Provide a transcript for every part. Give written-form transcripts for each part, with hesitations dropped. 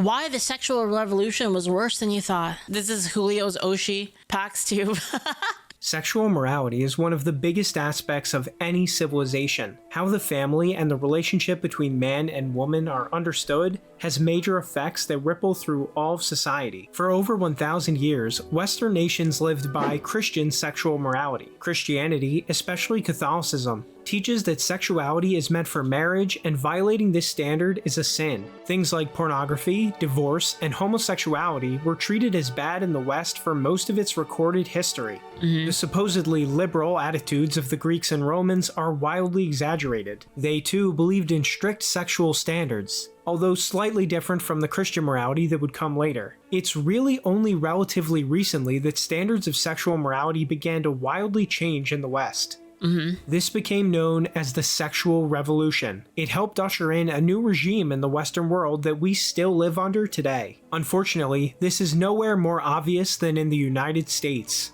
why the sexual revolution was worse than you thought. This is Julio's Oshi, Pax Tube. Sexual morality is one of the biggest aspects of any civilization. How the family and the relationship between man and woman are understood has major effects that ripple through all of society. For over 1,000 years, Western nations lived by Christian sexual morality. Christianity, especially Catholicism, teaches that sexuality is meant for marriage, and violating this standard is a sin. Things like pornography, divorce, and homosexuality were treated as bad in the West for most of its recorded history. The supposedly liberal attitudes of the Greeks and Romans are wildly exaggerated. They too believed in strict sexual standards, although slightly different from the Christian morality that would come later. It's really only relatively recently that standards of sexual morality began to wildly change in the West. This became known as the sexual revolution. It helped usher in a new regime in the Western world that we still live under today. Unfortunately, this is nowhere more obvious than in the United States.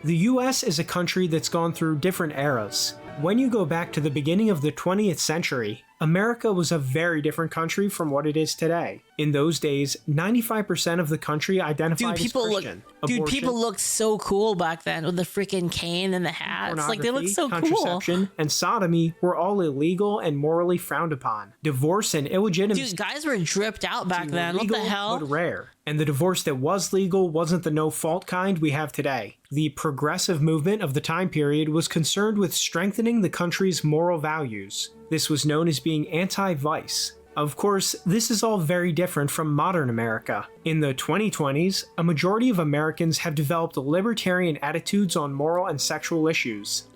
The US is a country that's gone through different eras. When you go back to the beginning of the 20th century, America was a very different country from what it is today. In those days, 95% of the country identified as Christian. People looked so cool back then with the freaking cane and the hats. Like, they look so cool. Contraception and sodomy were all illegal and morally frowned upon. Divorce and illegitimacy. Dude, guys were dripped out back then. What the hell? But rare. And the divorce that was legal wasn't the no-fault kind we have today. The progressive movement of the time period was concerned with strengthening the country's moral values. This was known as being anti-vice. Of course, this is all very different from modern America. In the 2020s, a majority of Americans have developed libertarian attitudes on moral and sexual issues.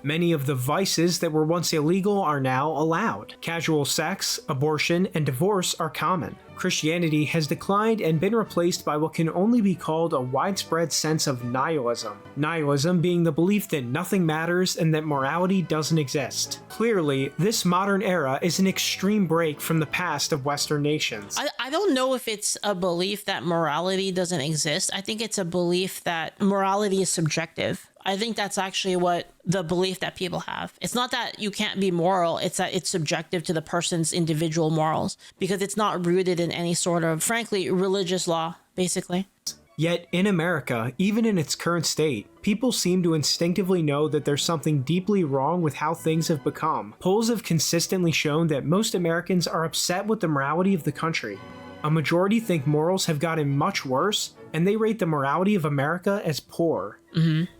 Many of the vices that were once illegal are now allowed. Casual sex, abortion, and divorce are common. Christianity has declined and been replaced by what can only be called a widespread sense of nihilism. Nihilism being the belief that nothing matters and that morality doesn't exist. Clearly, this modern era is an extreme break from the past of Western nations. I don't know if it's a belief that morality doesn't exist. I think it's a belief that morality is subjective. I think that's actually what the belief that people have. It's not that you can't be moral, it's that it's subjective to the person's individual morals, because it's not rooted in any sort of, frankly, religious law, basically. Yet in America, even in its current state, people seem to instinctively know that there's something deeply wrong with how things have become. Polls have consistently shown that most Americans are upset with the morality of the country. A majority think morals have gotten much worse, and they rate the morality of America as poor.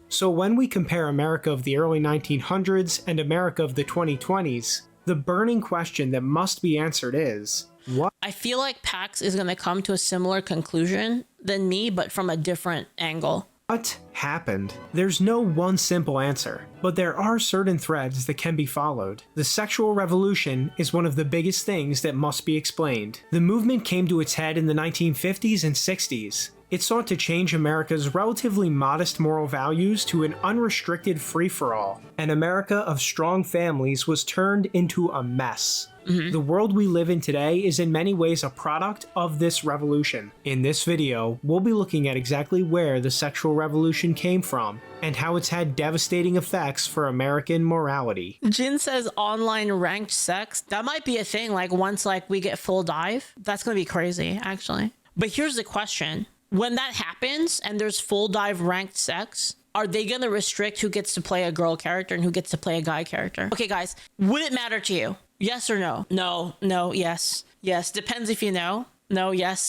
So when we compare America of the early 1900s and America of the 2020s, the burning question that must be answered is, what? I feel like Pax is going to come to a similar conclusion than me, but from a different angle. What happened? There's no one simple answer, but there are certain threads that can be followed. The sexual revolution is one of the biggest things that must be explained. The movement came to its head in the 1950s and 60s. It sought to change America's relatively modest moral values to an unrestricted free-for-all. An America of strong families was turned into a mess. The world we live in today is in many ways a product of this revolution. In this video, we'll be looking at exactly where the sexual revolution came from and how it's had devastating effects for American morality. Jin says online ranked sex. That might be a thing, like once we get full dive. That's gonna be crazy, actually. But here's the question. When that happens and there's full dive ranked sex, are they gonna restrict who gets to play a girl character and who gets to play a guy character? Okay guys, would it matter to you? Yes or no? No, yes. Yes, depends if you know. No, yes.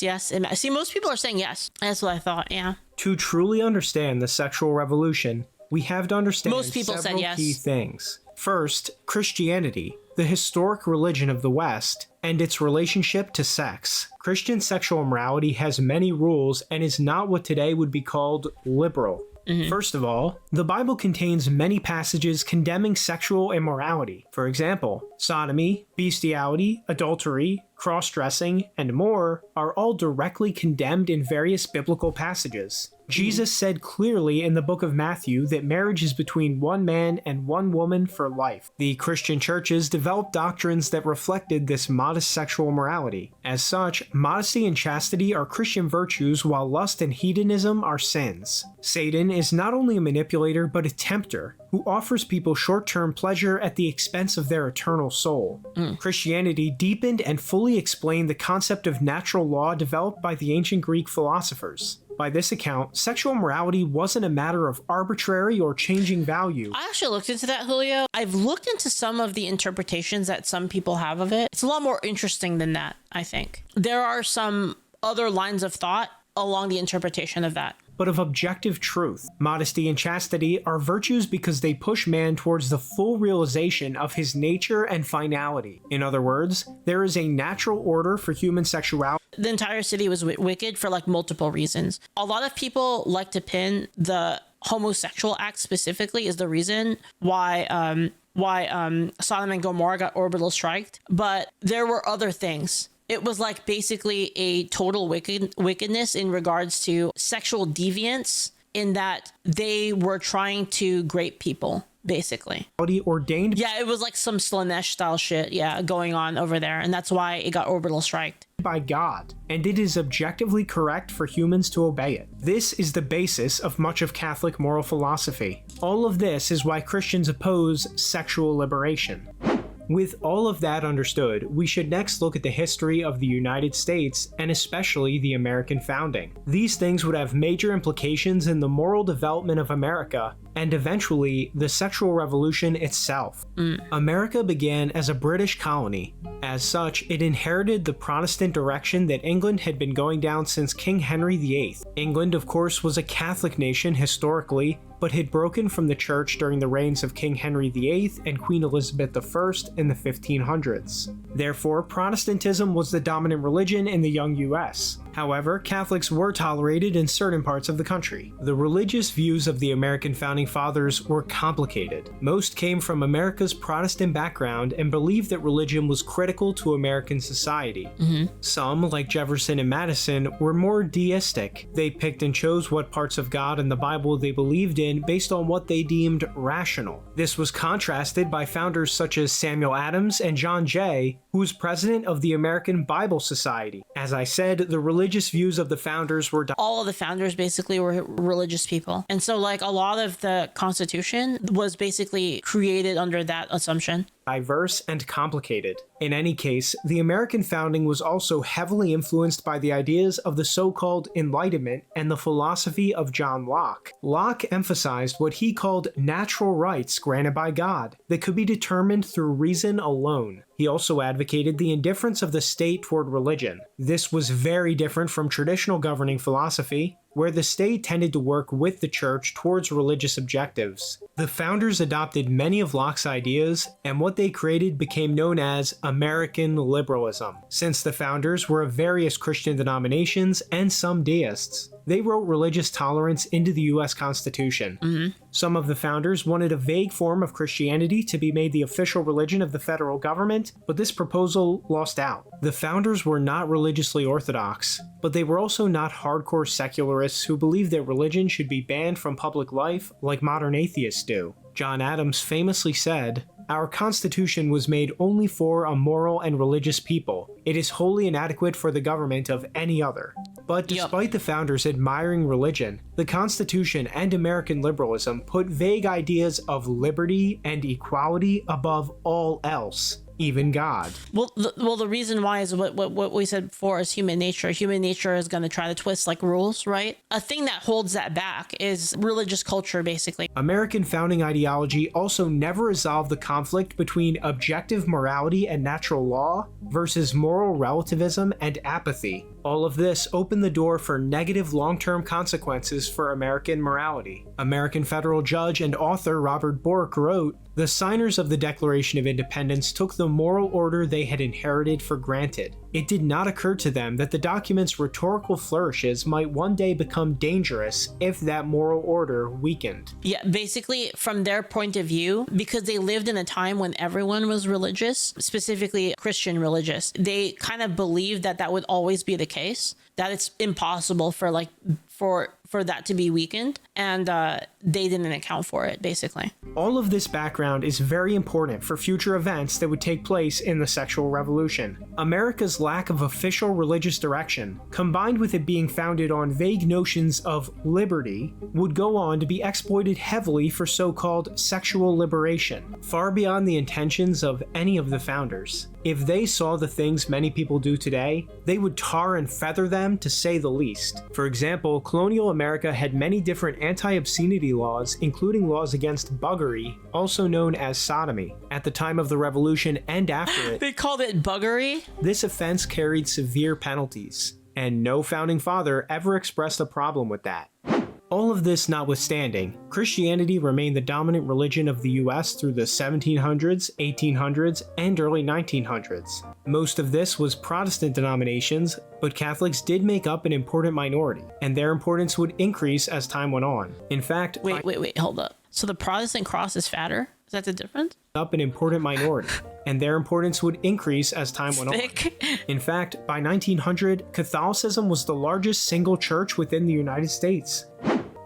See, most people are saying yes. That's what I thought, yeah. To truly understand the sexual revolution, we have to understand most people several said yes. key things. First, Christianity, the historic religion of the West, and its relationship to sex. Christian sexual morality has many rules and is not what today would be called liberal. First of all, the Bible contains many passages condemning sexual immorality. For example, sodomy, bestiality, adultery, cross-dressing, and more are all directly condemned in various biblical passages. Jesus said clearly in the book of Matthew that marriage is between one man and one woman for life. The Christian churches developed doctrines that reflected this modest sexual morality. As such, modesty and chastity are Christian virtues, while lust and hedonism are sins. Satan is not only a manipulator but a tempter who offers people short-term pleasure at the expense of their eternal soul. Christianity deepened and fully explained the concept of natural law developed by the ancient Greek philosophers. By this account, sexual morality wasn't a matter of arbitrary or changing value. I actually looked into that, Julio. I've looked into some of the interpretations that some people have of it. It's a lot more interesting than that, I think. There are some other lines of thought along the interpretation of that. But of objective truth. Modesty and chastity are virtues because they push man towards the full realization of his nature and finality. In other words, there is a natural order for human sexuality. The entire city was wicked for like multiple reasons. A lot of people like to pin the homosexual act specifically as the reason why Sodom and Gomorrah got orbital striked, but there were other things. It was like basically a total wickedness in regards to sexual deviance, in that they were trying to grape people, basically. Ordained. Yeah, it was like some Slanesh style shit, going on over there. And that's why it got orbital striked. By God, and it is objectively correct for humans to obey it. This is the basis of much of Catholic moral philosophy. All of this is why Christians oppose sexual liberation. With all of that understood, we should next look at the history of the United States, and especially the American founding. These things would have major implications in the moral development of America, and eventually, the sexual revolution itself. America began as a British colony. As such, it inherited the Protestant direction that England had been going down since King Henry VIII. England, of course, was a Catholic nation historically, but had broken from the church during the reigns of King Henry VIII and Queen Elizabeth I in the 1500s. Therefore, Protestantism was the dominant religion in the young US. However, Catholics were tolerated in certain parts of the country. The religious views of the American founding fathers were complicated. Most came from America's Protestant background and believed that religion was critical to American society. Some, like Jefferson and Madison, were more deistic. They picked and chose what parts of God and the Bible they believed in based on what they deemed rational. This was contrasted by founders such as Samuel Adams and John Jay, who was president of the American Bible Society. As I said, the religious views of the founders were all of the founders basically were religious people. And so like a lot of the Constitution was basically created under that assumption. Diverse and complicated. In any case, the American founding was also heavily influenced by the ideas of the so-called Enlightenment and the philosophy of John Locke. Locke emphasized what he called natural rights granted by God that could be determined through reason alone. He also advocated the indifference of the state toward religion. This was very different from traditional governing philosophy, where the state tended to work with the church towards religious objectives. The founders adopted many of Locke's ideas, and what they created became known as American liberalism. Since the founders were of various Christian denominations and some deists, they wrote religious tolerance into the US Constitution. Some of the founders wanted a vague form of Christianity to be made the official religion of the federal government, but this proposal lost out. The founders were not religiously orthodox, but they were also not hardcore secularists who believed that religion should be banned from public life like modern atheists do. John Adams famously said, "Our Constitution was made only for a moral and religious people. It is wholly inadequate for the government of any other." But despite the founders admiring religion, the Constitution and American liberalism put vague ideas of liberty and equality above all else, even God. Well, the reason why is what we said before is human nature. Human nature is going to try to twist like rules, right? A thing that holds that back is religious culture, basically. American founding ideology also never resolved the conflict between objective morality and natural law versus moral relativism and apathy. All of this opened the door for negative long-term consequences for American morality. American federal judge and author Robert Bork wrote, "The signers of the Declaration of Independence took the moral order they had inherited for granted. It did not occur to them that the document's rhetorical flourishes might one day become dangerous if that moral order weakened." Yeah, basically, from their point of view, because they lived in a time when everyone was religious, specifically Christian religious, they kind of believed that that would always be the case, that it's impossible for for that to be weakened, and they didn't account for it, basically. All of this background is very important for future events that would take place in the sexual revolution. America's lack of official religious direction, combined with it being founded on vague notions of liberty, would go on to be exploited heavily for so-called sexual liberation, far beyond the intentions of any of the founders. If they saw the things many people do today, they would tar and feather them, to say the least. For example, colonial America had many different anti-obscenity laws, including laws against buggery, also known as sodomy. At the time of the revolution and after it, They called it buggery? this offense carried severe penalties, and no founding father ever expressed a problem with that. All of this notwithstanding, Christianity remained the dominant religion of the US through the 1700s, 1800s, and early 1900s. Most of this was Protestant denominations, but Catholics did make up an important minority, and their importance would increase as time went on. In fact, Wait, hold up. So the Protestant cross is fatter? Is that the difference? up an important minority, and their importance would increase as time went on. Thick. In fact, by 1900, Catholicism was the largest single church within the United States.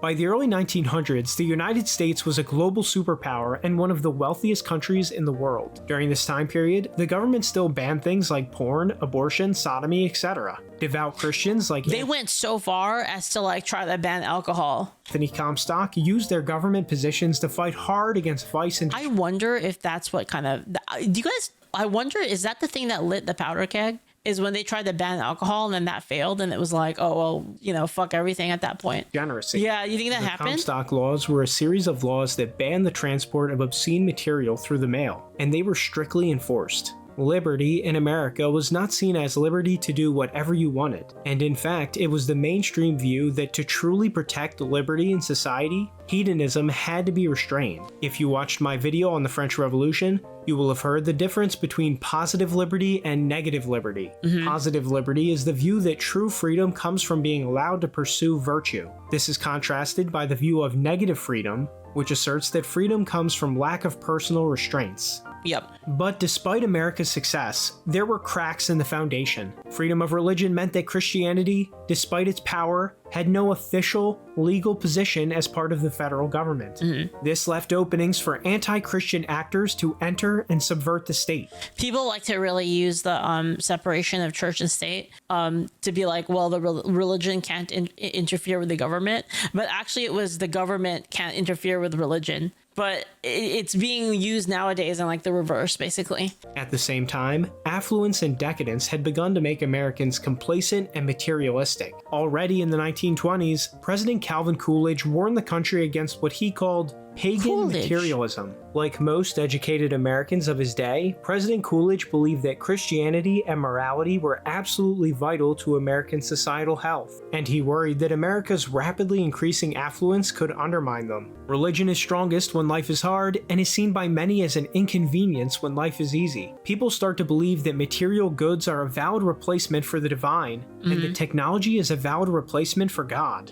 By the early 1900s, the United States was a global superpower and one of the wealthiest countries in the world. During this time period, the government still banned things like porn, abortion, sodomy, etc. Devout Christians like They went so far as to like try to ban alcohol. Anthony Comstock used their government positions to fight hard against vice and I wonder if that's what kind of... Do you guys... I wonder, is that the thing that lit the powder keg? Is when they tried to ban alcohol and then that failed and it was like, oh, well, you know, fuck everything at that point. degeneracy. Yeah, you think that happened? Comstock laws were a series of laws that banned the transport of obscene material through the mail, and they were strictly enforced. Liberty in America was not seen as liberty to do whatever you wanted, and in fact, it was the mainstream view that to truly protect liberty in society, hedonism had to be restrained. If you watched my video on the French Revolution, you will have heard the difference between positive liberty and negative liberty. Positive liberty is the view that true freedom comes from being allowed to pursue virtue. This is contrasted by the view of negative freedom, which asserts that freedom comes from lack of personal restraints. Yep. But despite America's success, there were cracks in the foundation. Freedom of religion meant that Christianity, despite its power, had no official, legal position as part of the federal government. This left openings for anti-Christian actors to enter and subvert the state. People like to really use the separation of church and state to be like, well, the religion can't interfere with the government. But actually, it was the government can't interfere with religion. But it's being used nowadays in like the reverse, basically. At the same time, affluence and decadence had begun to make Americans complacent and materialistic. Already in the 1920s, President Calvin Coolidge warned the country against what he called pagan materialism. Like most educated Americans of his day, President Coolidge believed that Christianity and morality were absolutely vital to American societal health, and he worried that America's rapidly increasing affluence could undermine them. Religion is strongest when life is hard, and is seen by many as an inconvenience when life is easy. People start to believe that material goods are a valid replacement for the divine, and that technology is a valid replacement for God.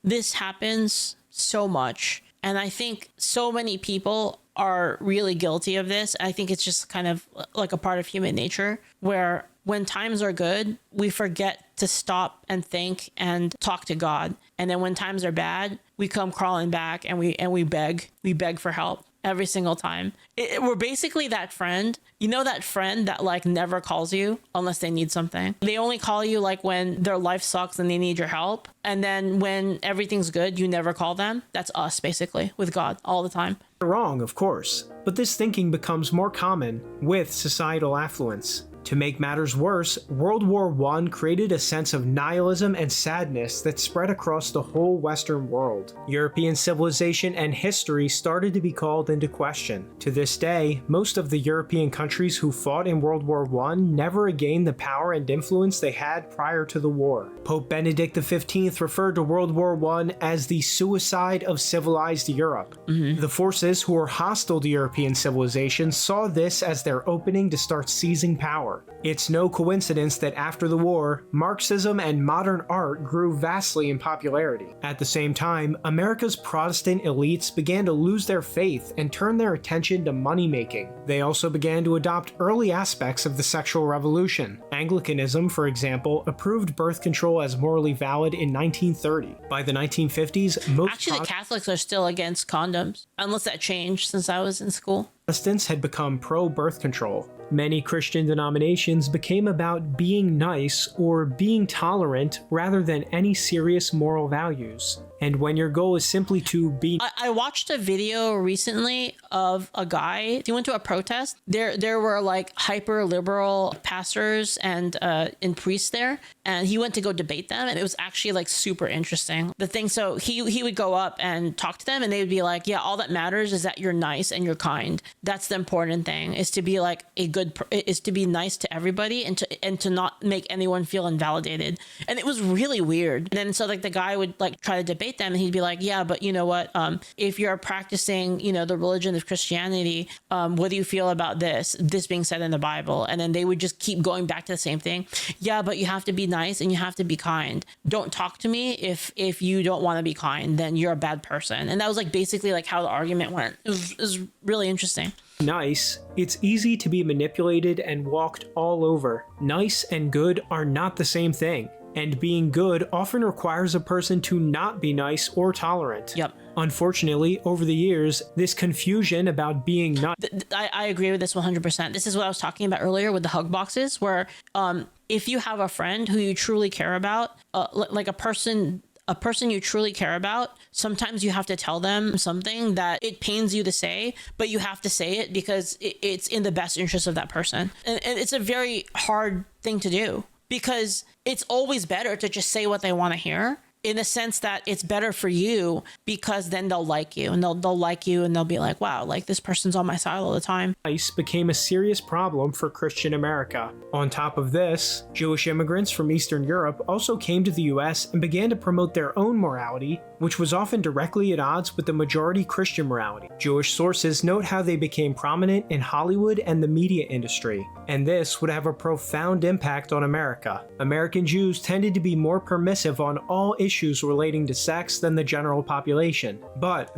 This happens so much. And I think so many people are really guilty of this. I think it's just kind of like a part of human nature where when times are good, we forget to stop and think and talk to God. And then when times are bad, we come crawling back and we beg for help every single time. We're basically that friend, you know, that friend that like never calls you unless they need something. They only call you like when their life sucks and they need your help. And then when everything's good, you never call them. That's us basically with God all the time. Wrong, of course, but this thinking becomes more common with societal affluence. To make matters worse, World War I created a sense of nihilism and sadness that spread across the whole Western world. European civilization and history started to be called into question. To this day, most of the European countries who fought in World War I never regained the power and influence they had prior to the war. Pope Benedict XV referred to World War I as the suicide of civilized Europe. The forces who were hostile to European civilization saw this as their opening to start seizing power. War. It's no coincidence that after the war, Marxism and modern art grew vastly in popularity. At the same time, America's Protestant elites began to lose their faith and turn their attention to money-making. They also began to adopt early aspects of the sexual revolution. Anglicanism, for example, approved birth control as morally valid in 1930. By the 1950s, Actually, the Catholics are still against condoms, unless that changed since I was in school. Protestants had become pro-birth control. Many Christian denominations became about being nice or being tolerant rather than any serious moral values. And when your goal is simply to be... I watched a video recently of a guy. He went to a protest. There were like hyper liberal pastors and priests there, and he went to go debate them, and it was actually like super interesting. The thing, so he would go up and talk to them, and they would be like, yeah, all that matters is that you're nice and you're kind. That's the important thing, is to be like is to be nice to everybody and to not make anyone feel invalidated. And it was really weird. And then so like the guy would like try to debate them, and he'd be like, yeah, but you know what, if you're practicing, you know, the religion of Christianity, what do you feel about this being said in the Bible? And then they would just keep going back to the same thing. Yeah, but you have to be nice and you have to be kind. Don't talk to me if you don't want to be kind, then you're a bad person. And that was like basically like how the argument went. It was really interesting. Nice, it's easy to be manipulated and walked all over. Nice and good are not the same thing. And being good often requires a person to not be nice or tolerant. Yep. Unfortunately, over the years, this confusion about being nice... I agree with this 100%. This is what I was talking about earlier with the hug boxes, where if you have a friend who you truly care about, like a person you truly care about, sometimes you have to tell them something that it pains you to say, but you have to say it because it's in the best interest of that person. And it's a very hard thing to do, because it's always better to just say what they want to hear, in the sense that it's better for you, because then they'll like you, and they'll like you, and they'll be like, wow, like this person's on my side all the time. Nice became a serious problem for Christian America. On top of this, Jewish immigrants from Eastern Europe also came to the US and began to promote their own morality, which was often directly at odds with the majority Christian morality. Jewish sources note how they became prominent in Hollywood and the media industry, and this would have a profound impact on America. American Jews tended to be more permissive on all issues relating to sex than the general population, but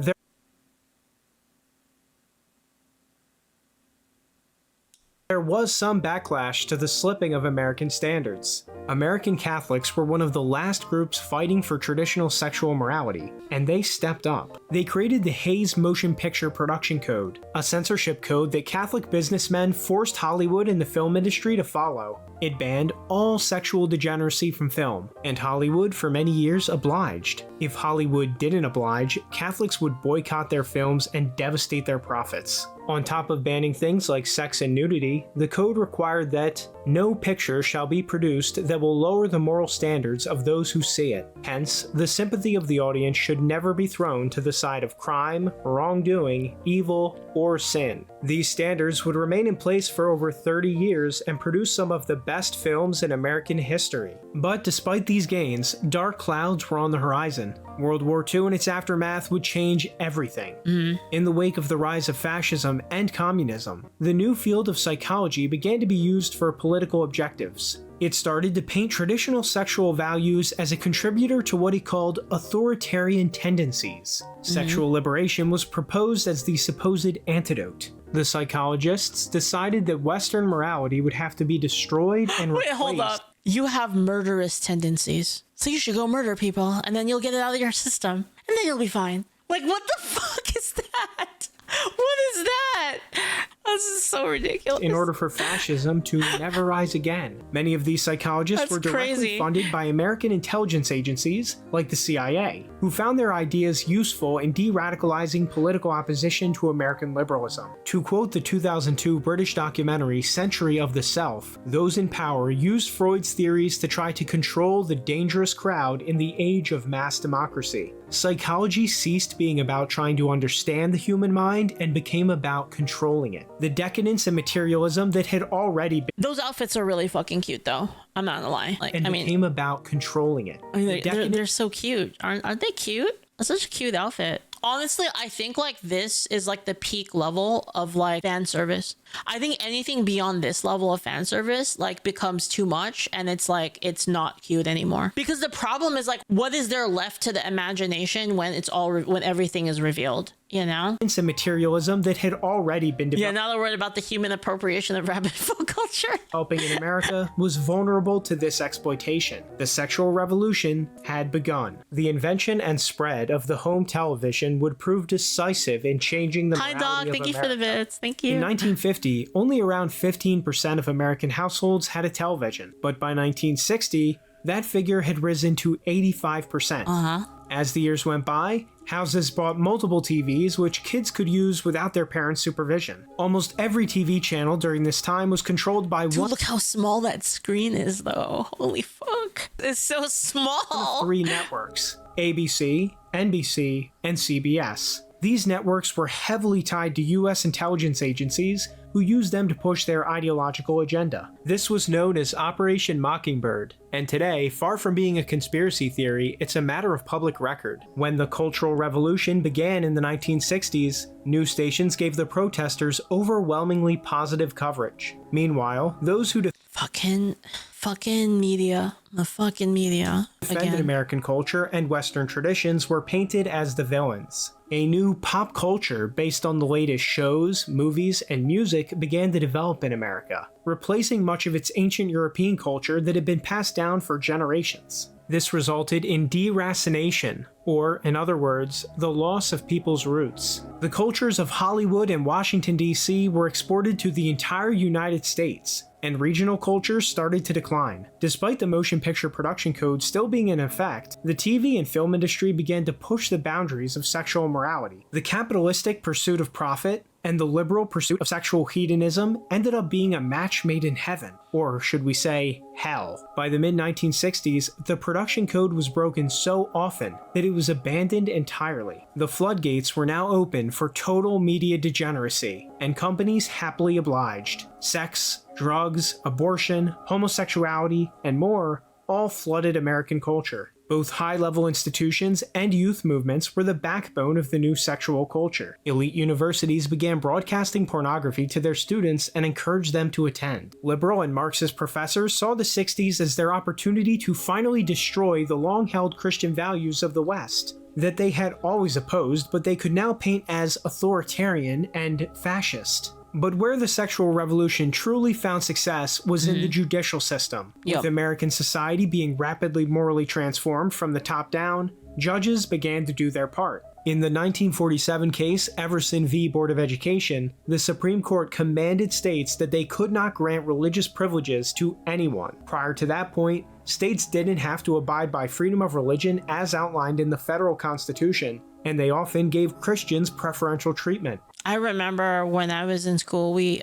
there was some backlash to the slipping of American standards. American Catholics were one of the last groups fighting for traditional sexual morality, and they stepped up. They created the Hays Motion Picture Production Code, a censorship code that Catholic businessmen forced Hollywood and the film industry to follow. It banned all sexual degeneracy from film, and Hollywood for many years obliged. If Hollywood didn't oblige, Catholics would boycott their films and devastate their profits. On top of banning things like sex and nudity, the code required that no picture shall be produced that will lower the moral standards of those who see it. Hence, the sympathy of the audience should never be thrown to the side of crime, wrongdoing, evil, or sin. These standards would remain in place for over 30 years and produce some of the best films in American history. But despite these gains, dark clouds were on the horizon. World War II and its aftermath would change everything. In the wake of the rise of fascism and communism, the new field of psychology began to be used for political objectives. It started to paint traditional sexual values as a contributor to what he called authoritarian tendencies. Sexual liberation was proposed as the supposed antidote. The psychologists decided that Western morality would have to be destroyed and replaced. Wait, hold up. You have murderous tendencies, so you should go murder people, and then you'll get it out of your system, and then you'll be fine. Like, what the fuck is that? What is that? This is so ridiculous. In order for fascism to never rise again. Many of these psychologists were directly funded by American intelligence agencies, like the CIA, who found their ideas useful in de-radicalizing political opposition to American liberalism. To quote the 2002 British documentary Century of the Self, those in power used Freud's theories to try to control the dangerous crowd in the age of mass democracy. Psychology ceased being about trying to understand the human mind and became about controlling it. The decadence and materialism that had already been... Those outfits are really fucking cute, though. I'm not gonna lie. Like, became about controlling it. I mean, they're so cute. Aren't they cute? That's such a cute outfit. Honestly, I think like this is like the peak level of like fan service. I think anything beyond this level of fan service like becomes too much, and it's like it's not cute anymore. Because the problem is like, what is there left to the imagination when it's all when everything is revealed? You know, and materialism that had already been developed. Yeah, now they're worried about the human appropriation of rabbit foot culture. Helping in America was vulnerable to this exploitation. The sexual revolution had begun. The invention and spread of the home television would prove decisive in changing the Hi, morality dog. of Thank you America. for the bits. Thank you. In 1950, only around 15% of American households had a television, but by 1960, that figure had risen to 85%. As the years went by, houses bought multiple TVs which kids could use without their parents' supervision. Almost every TV channel during this time was controlled by Dude, look how small that screen is, though. Holy fuck. It's so small. 3 networks: ABC, NBC, and CBS. These networks were heavily tied to US intelligence agencies who used them to push their ideological agenda. This was known as Operation Mockingbird, and today, far from being a conspiracy theory, it's a matter of public record. When the Cultural Revolution began in the 1960s, news stations gave the protesters overwhelmingly positive coverage. Meanwhile, those who Fucking media. The fucking media. defended Again. American culture and Western traditions were painted as the villains. A new pop culture based on the latest shows, movies, and music began to develop in America, replacing much of its ancient European culture that had been passed down for generations. This resulted in deracination, or, in other words, the loss of people's roots. The cultures of Hollywood and Washington, D.C. were exported to the entire United States, and regional cultures started to decline. Despite the motion picture production code still being in effect, the TV and film industry began to push the boundaries of sexual morality. The capitalistic pursuit of profit and the liberal pursuit of sexual hedonism ended up being a match made in heaven, or should we say, hell. By the mid-1960s, the production code was broken so often that it was abandoned entirely. The floodgates were now open for total media degeneracy, and companies happily obliged. Sex, drugs, abortion, homosexuality, and more all flooded American culture. Both high-level institutions and youth movements were the backbone of the new sexual culture. Elite universities began broadcasting pornography to their students and encouraged them to attend. Liberal and Marxist professors saw the 60s as their opportunity to finally destroy the long-held Christian values of the West that they had always opposed, but they could now paint as authoritarian and fascist. But where the sexual revolution truly found success was in the judicial system. With American society being rapidly morally transformed from the top down, judges began to do their part. In the 1947 case Everson v. Board of Education, the Supreme Court commanded states that they could not grant religious privileges to anyone. Prior to that point, states didn't have to abide by freedom of religion as outlined in the federal Constitution, and they often gave Christians preferential treatment. I remember when I was in school, we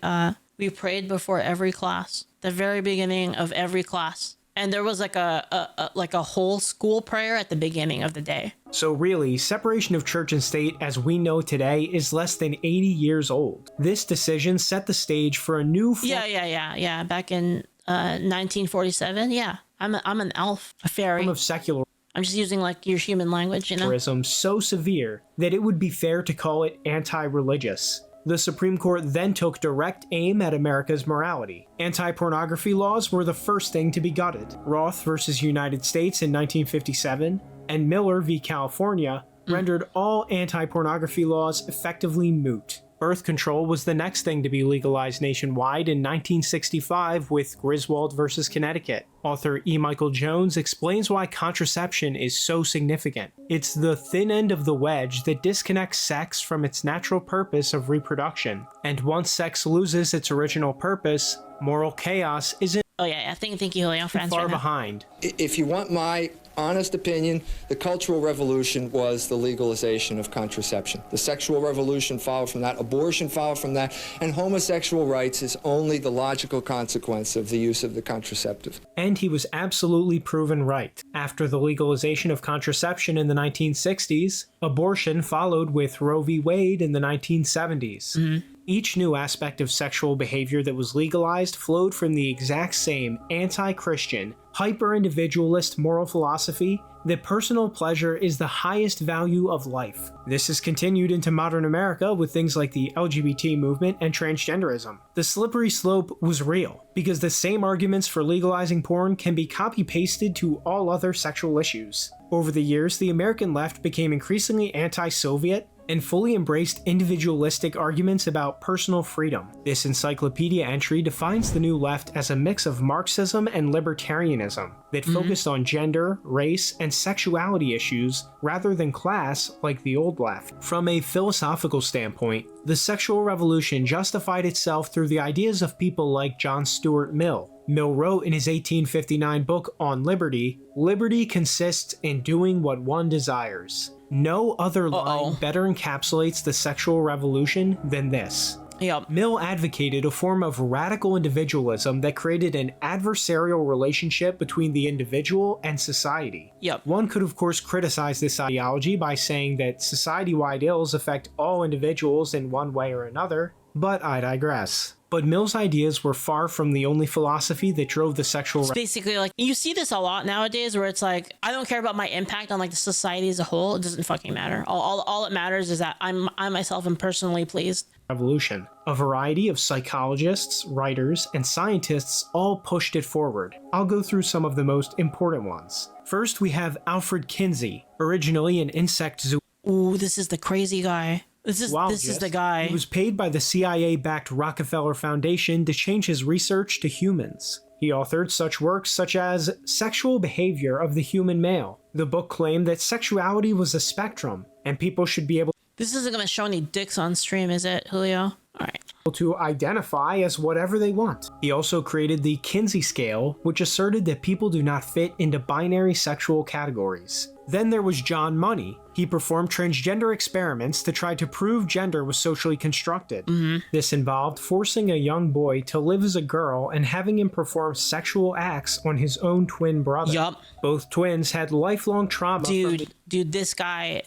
prayed before every class, the very beginning of every class. And there was like a whole school prayer at the beginning of the day. So really, separation of church and state as we know today is less than 80 years old. This decision set the stage for a new Yeah. Back in 1947, yeah. I'm an elf, a fairy. form of secularism I'm just using like your human language, you know? so severe that it would be fair to call it anti-religious. The Supreme Court then took direct aim at America's morality. Anti-pornography laws were the first thing to be gutted. Roth versus United States in 1957 and Miller v. California rendered all anti-pornography laws effectively moot. Birth control was the next thing to be legalized nationwide in 1965 with Griswold versus Connecticut. Author E. Michael Jones explains why contraception is so significant. It's the thin end of the wedge that disconnects sex from its natural purpose of reproduction. And once sex loses its original purpose, moral chaos isn't Oh yeah, thank you, Julio, for answering far that. behind. If you want my honest opinion, the Cultural Revolution was the legalization of contraception. The sexual revolution followed from that, abortion followed from that, and homosexual rights is only the logical consequence of the use of the contraceptive. And he was absolutely proven right. After the legalization of contraception in the 1960s, abortion followed with Roe v. Wade in the 1970s. Each new aspect of sexual behavior that was legalized flowed from the exact same anti-Christian, hyper-individualist moral philosophy that personal pleasure is the highest value of life. This has continued into modern America with things like the LGBT movement and transgenderism. The slippery slope was real, because the same arguments for legalizing porn can be copy-pasted to all other sexual issues. Over the years, the American left became increasingly anti-Soviet and fully embraced individualistic arguments about personal freedom. This encyclopedia entry defines the new left as a mix of Marxism and libertarianism that focused on gender, race, and sexuality issues rather than class like the old left. From a philosophical standpoint, the sexual revolution justified itself through the ideas of people like John Stuart Mill. Mill wrote in his 1859 book On Liberty, "Liberty consists in doing what one desires." No other line better encapsulates the sexual revolution than this. Yep. Mill advocated a form of radical individualism that created an adversarial relationship between the individual and society. Yep. One could of course criticize this ideology by saying that society-wide ills affect all individuals in one way or another, but I digress. But Mill's ideas were far from the only philosophy that drove the sexual... It's basically like, you see this a lot nowadays where it's like, I don't care about my impact on like the society as a whole. It doesn't fucking matter. All it matters is that I myself am personally pleased. Revolution. A variety of psychologists, writers, and scientists all pushed it forward. I'll go through some of the most important ones. First, we have Alfred Kinsey, originally an insect zoologist. Ooh, this is the crazy guy. This is the guy. He was paid by the CIA-backed Rockefeller Foundation to change his research to humans. He authored such works such as Sexual Behavior of the Human Male. The book claimed that sexuality was a spectrum, and people should be able This isn't going to show any dicks on stream, is it, Julio? All right. to identify as whatever they want. He also created the Kinsey scale, which asserted that people do not fit into binary sexual categories. Then there was John Money. He performed transgender experiments to try to prove gender was socially constructed. This involved forcing a young boy to live as a girl and having him perform sexual acts on his own twin brother. Yup. Both twins had lifelong trauma from Dude, this guy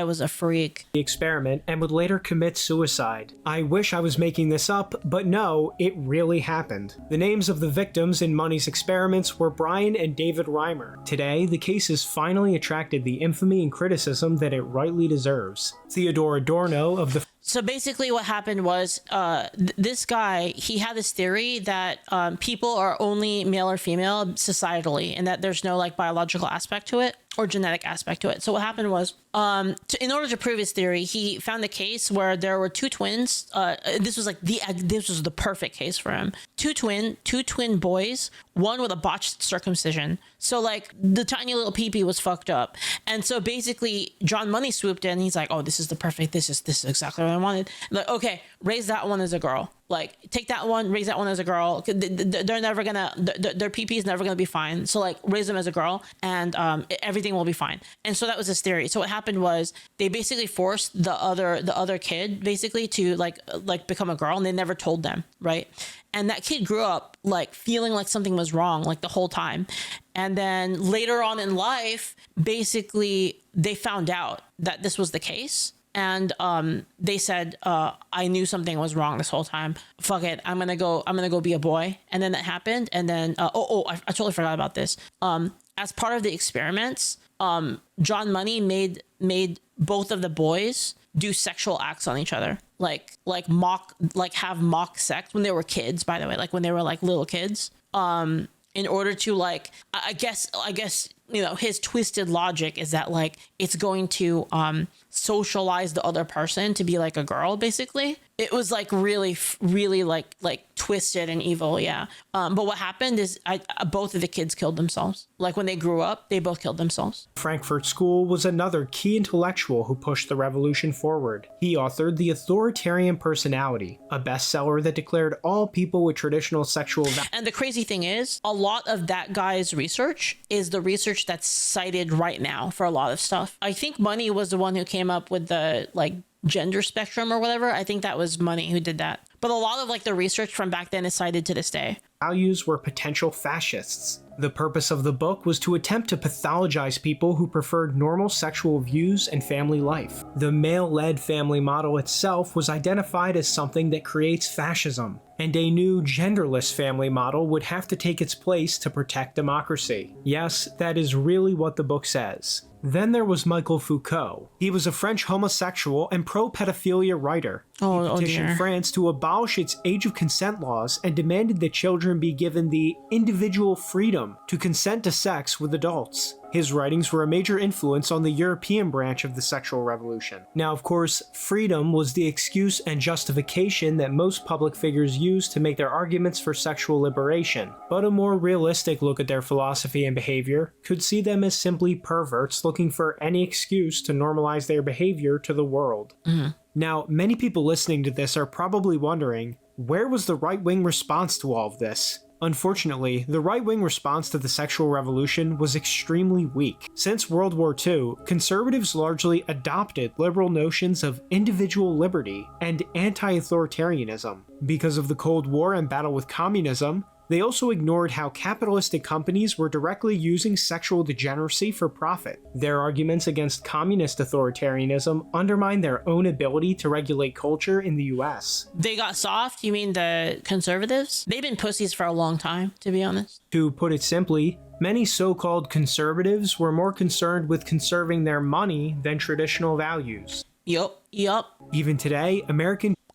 was a freak. the experiment and would later commit suicide. I wish I was making this up, but no, it really happened. The names of the victims in Money's experiments were Brian and David Reimer. Today, the case has finally attracted the infamy and criticism that it rightly deserves. Theodore Adorno of the So basically what happened was this guy, he had this theory that people are only male or female societally, and that there's no like biological aspect to it or genetic aspect to it. So what happened was, in order to prove his theory, he found a case where there were two twins. This was the perfect case for him. Two twin boys, one with a botched circumcision. So like the tiny little peepee was fucked up. And so basically John Money swooped in. He's like, oh, this is exactly what I wanted. Like, okay, raise that one as a girl. Like, take that one, raise that one as a girl. They're never gonna, their PP is never gonna be fine. So like, raise them as a girl, and everything will be fine. And so that was his theory. So what happened was they basically forced the other kid basically to like become a girl, and they never told them, right? And that kid grew up like feeling like something was wrong like the whole time. And then later on in life, basically they found out that this was the case. And they said, I knew something was wrong this whole time. Fuck it, I'm gonna go be a boy. And then that happened. And then I totally forgot about this. As part of the experiments, John Money made both of the boys do sexual acts on each other, like have mock sex when they were kids. By the way, like when they were like little kids. In order to like, I guess, you know, his twisted logic is that like it's going to socialize the other person to be like a girl, basically. It was like really like twisted and evil, yeah. But what happened is both of the kids killed themselves. Like when they grew up, they both killed themselves. Frankfurt School was another key intellectual who pushed the revolution forward. He authored The Authoritarian Personality, a bestseller that declared all people with traditional sexual And the crazy thing is, a lot of that guy's research is the research that's cited right now for a lot of stuff. I think Money was the one who came up with the like gender spectrum or whatever. I think that was Money who did that. But a lot of like the research from back then is cited to this day. values were potential fascists. The purpose of the book was to attempt to pathologize people who preferred normal sexual views and family life. The male-led family model itself was identified as something that creates fascism, and a new genderless family model would have to take its place to protect democracy. Yes, that is really what the book says. Then there was Michel Foucault. He was a French homosexual and pro-pedophilia writer. He petitioned France to abolish its age of consent laws and demanded that children be given the individual freedom to consent to sex with adults. His writings were a major influence on the European branch of the sexual revolution. Now, of course, freedom was the excuse and justification that most public figures used to make their arguments for sexual liberation, but a more realistic look at their philosophy and behavior could see them as simply perverts looking for any excuse to normalize their behavior to the world. Now, many people listening to this are probably wondering, where was the right-wing response to all of this? Unfortunately, the right-wing response to the sexual revolution was extremely weak. Since World War II, conservatives largely adopted liberal notions of individual liberty and anti-authoritarianism. Because of the Cold War and battle with communism, they also ignored how capitalistic companies were directly using sexual degeneracy for profit. Their arguments against communist authoritarianism undermined their own ability to regulate culture in the US. They got soft? You mean the conservatives? They've been pussies for a long time, to be honest. To put it simply, many so-called conservatives were more concerned with conserving their money than traditional values. Yup. Even today,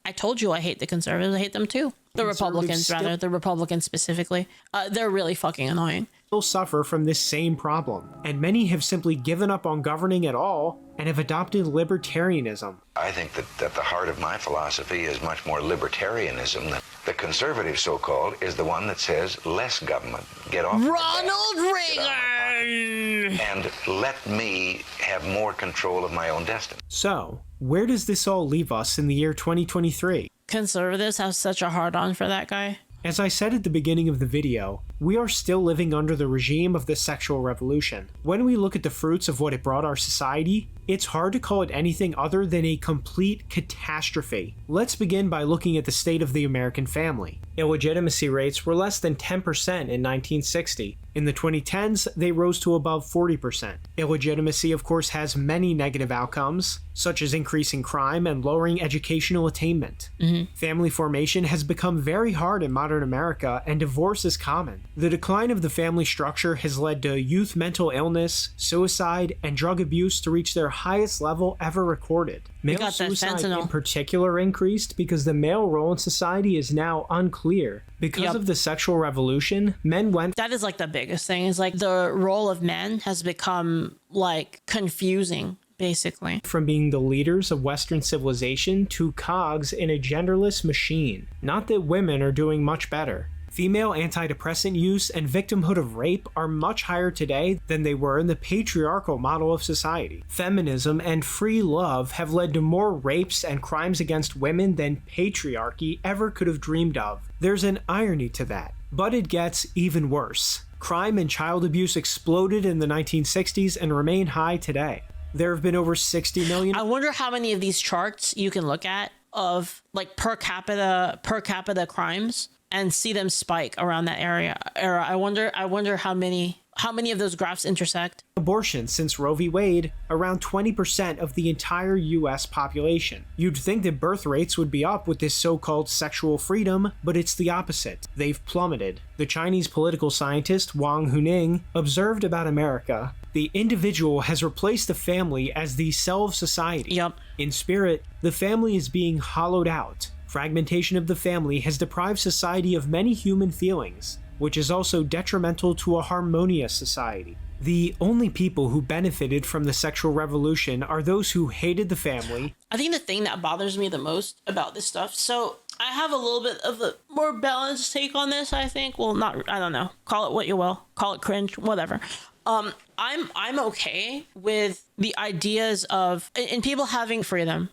I told you I hate the conservatives. I hate them too. The Republicans, rather. The Republicans specifically. They're really fucking annoying. Still suffer from this same problem, and many have simply given up on governing at all and have adopted libertarianism. I think that the heart of my philosophy is much more libertarianism than the conservative, so-called, is the one that says less government. Get off Ronald Reagan! And let me have more control of my own destiny. So, where does this all leave us in the year 2023? Conservatives have such a hard-on for that guy. As I said at the beginning of the video, we are still living under the regime of the sexual revolution. When we look at the fruits of what it brought our society, it's hard to call it anything other than a complete catastrophe. Let's begin by looking at the state of the American family. Illegitimacy rates were less than 10% in 1960. In the 2010s, they rose to above 40%. Illegitimacy, of course, has many negative outcomes, such as increasing crime and lowering educational attainment. Family formation has become very hard in modern America, and divorce is common. The decline of the family structure has led to youth mental illness, suicide, and drug abuse to reach their highest level ever recorded. Male suicide in particular increased because the male role in society is now unclear. Because of the sexual revolution, men went... That is like the biggest thing, is like the role of men has become like confusing, basically. From being the leaders of Western civilization to cogs in a genderless machine. Not that women are doing much better. Female antidepressant use and victimhood of rape are much higher today than they were in the patriarchal model of society. Feminism and free love have led to more rapes and crimes against women than patriarchy ever could have dreamed of. There's an irony to that, but it gets even worse. Crime and child abuse exploded in the 1960s and remain high today. There have been over 60 million... I wonder how many of these charts you can look at of like per capita crimes and see them spike around that era. I wonder how many of those graphs intersect. Abortion since Roe v. Wade, around 20% of the entire US population. You'd think that birth rates would be up with this so-called sexual freedom, but it's the opposite. They've plummeted. The Chinese political scientist Wang Huning observed about America, the individual has replaced the family as the cell of society. In spirit, the family is being hollowed out. Fragmentation of the family has deprived society of many human feelings, which is also detrimental to a harmonious society. The only people who benefited from the sexual revolution are those who hated the family. I think the thing that bothers me the most about this stuff, so I have a little bit of a more balanced take on this, I think. Well, I don't know. Call it what you will. Call it cringe, whatever. I'm okay with the ideas of, and people having freedom.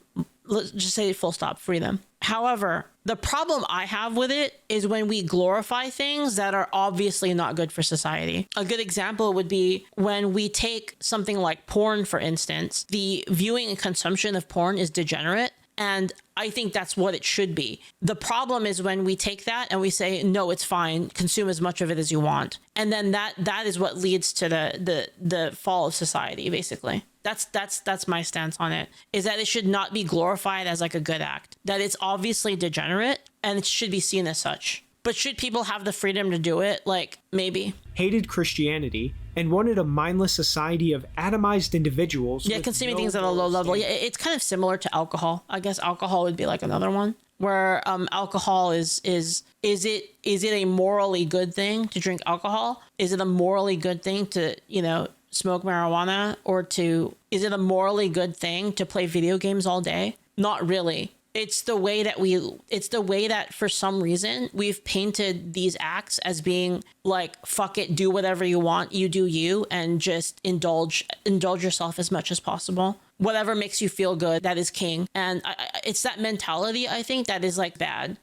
Let's just say full stop, freedom. However, the problem I have with it is when we glorify things that are obviously not good for society. A good example would be when we take something like porn, for instance. The viewing and consumption of porn is degenerate, And I think that's what it should be. The problem is when we take that and we say, no, it's fine, consume as much of it as you want. And then that is what leads to the fall of society, basically. That's my stance on it, is that it should not be glorified as like a good act, that it's obviously degenerate and it should be seen as such. But should people have the freedom to do it? Like, maybe. Hated Christianity and wanted a mindless society of atomized individuals. Yeah, consuming things at a low level. Yeah, it's kind of similar to alcohol. I guess alcohol would be like another one where alcohol is it a morally good thing to drink alcohol? Is it a morally good thing to, smoke marijuana, or is it a morally good thing to play video games all day? Not really. It's the way that for some reason we've painted these acts as being like, fuck it, do whatever you want, you do you, and just indulge yourself as much as possible. Whatever makes you feel good, that is king. And it's that mentality, I think, that is like bad.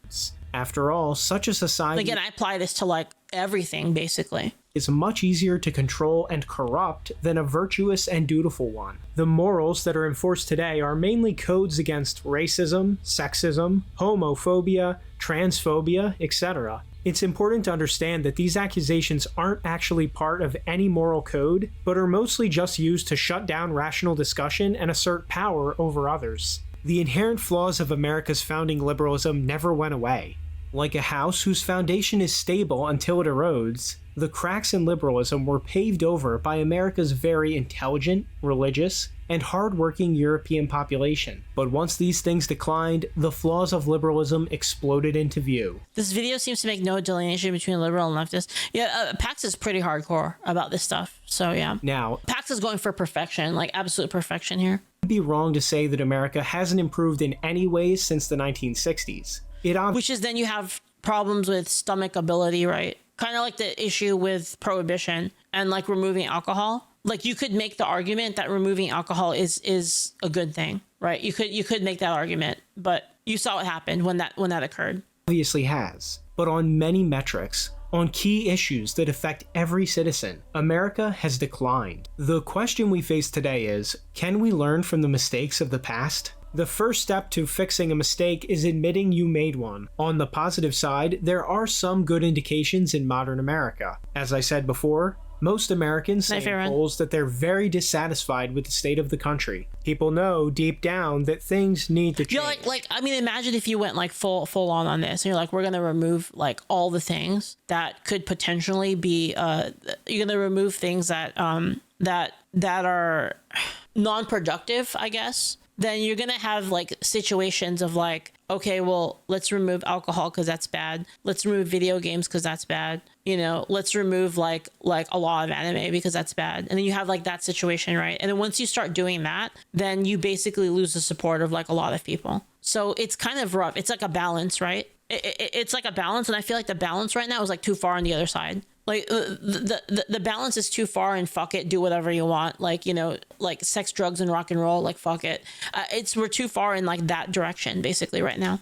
After all, such a society... Again, I apply this to like everything, basically. ...is much easier to control and corrupt than a virtuous and dutiful one. The morals that are enforced today are mainly codes against racism, sexism, homophobia, transphobia, etc. It's important to understand that these accusations aren't actually part of any moral code, but are mostly just used to shut down rational discussion and assert power over others. The inherent flaws of America's founding liberalism never went away. Like a house whose foundation is stable until it erodes, the cracks in liberalism were paved over by America's very intelligent, religious, and hard-working European population. But once these things declined, the flaws of liberalism exploded into view. This video seems to make no delineation between liberal and leftist. Yeah, Pax is pretty hardcore about this stuff, so yeah. Now, Pax is going for perfection, like absolute perfection here. It'd be wrong to say that America hasn't improved in any ways since the 1960s. Which is then you have problems with stomach ability, right? Kind of like the issue with prohibition and like removing alcohol. Like you could make the argument that removing alcohol is a good thing, right? You could make that argument, but you saw what happened when that occurred. Obviously has, but on many metrics, on key issues that affect every citizen, America has declined. The question we face today is, can we learn from the mistakes of the past? The first step to fixing a mistake is admitting you made one. On the positive side, there are some good indications in modern America. As I said before, most Americans say in polls that they're very dissatisfied with the state of the country. People know deep down that things need to change. Yeah, I mean, imagine if you went like full on this. And you're like, we're gonna remove like all the things that could potentially be. You're gonna remove things that are non-productive, I guess. Then you're gonna have like situations of like, okay, well, let's remove alcohol because that's bad. Let's remove video games because that's bad. Let's remove like a lot of anime because that's bad. And then you have like that situation, right? And then once you start doing that, then you basically lose the support of like a lot of people. So it's kind of rough. It's like a balance, right? It's like a balance, and I feel like the balance right now is like too far on the other side. Like the balance is too far, and fuck it, do whatever you want. Like, like sex, drugs, and rock and roll. Like, fuck it. We're too far in like that direction, basically, right now.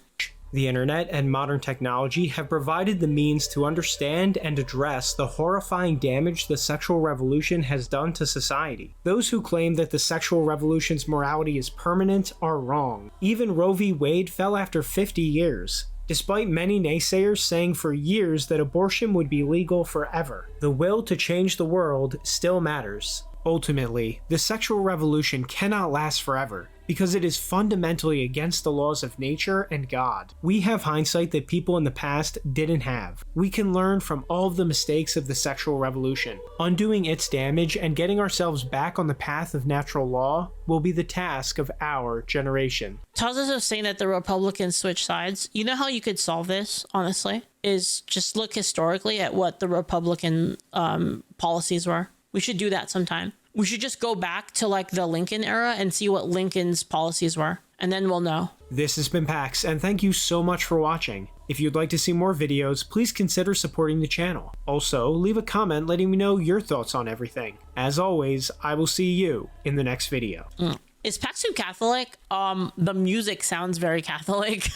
The internet and modern technology have provided the means to understand and address the horrifying damage the sexual revolution has done to society. Those who claim that the sexual revolution's morality is permanent are wrong. Even Roe v. Wade fell after 50 years. Despite many naysayers saying for years that abortion would be legal forever, the will to change the world still matters. Ultimately, the sexual revolution cannot last forever, because it is fundamentally against the laws of nature and God. We have hindsight that people in the past didn't have. We can learn from all of the mistakes of the sexual revolution. Undoing its damage and getting ourselves back on the path of natural law will be the task of our generation. Tazos is saying that the Republicans switch sides. You know how you could solve this, honestly? Is just look historically at what the Republican policies were. We should do that sometime. We should just go back to like the Lincoln era and see what Lincoln's policies were, and then we'll know. This has been Pax, and thank you so much for watching. If you'd like to see more videos, please consider supporting the channel. Also, leave a comment letting me know your thoughts on everything. As always, I will see you in the next video. Is Pax Tube Catholic? The music sounds very Catholic.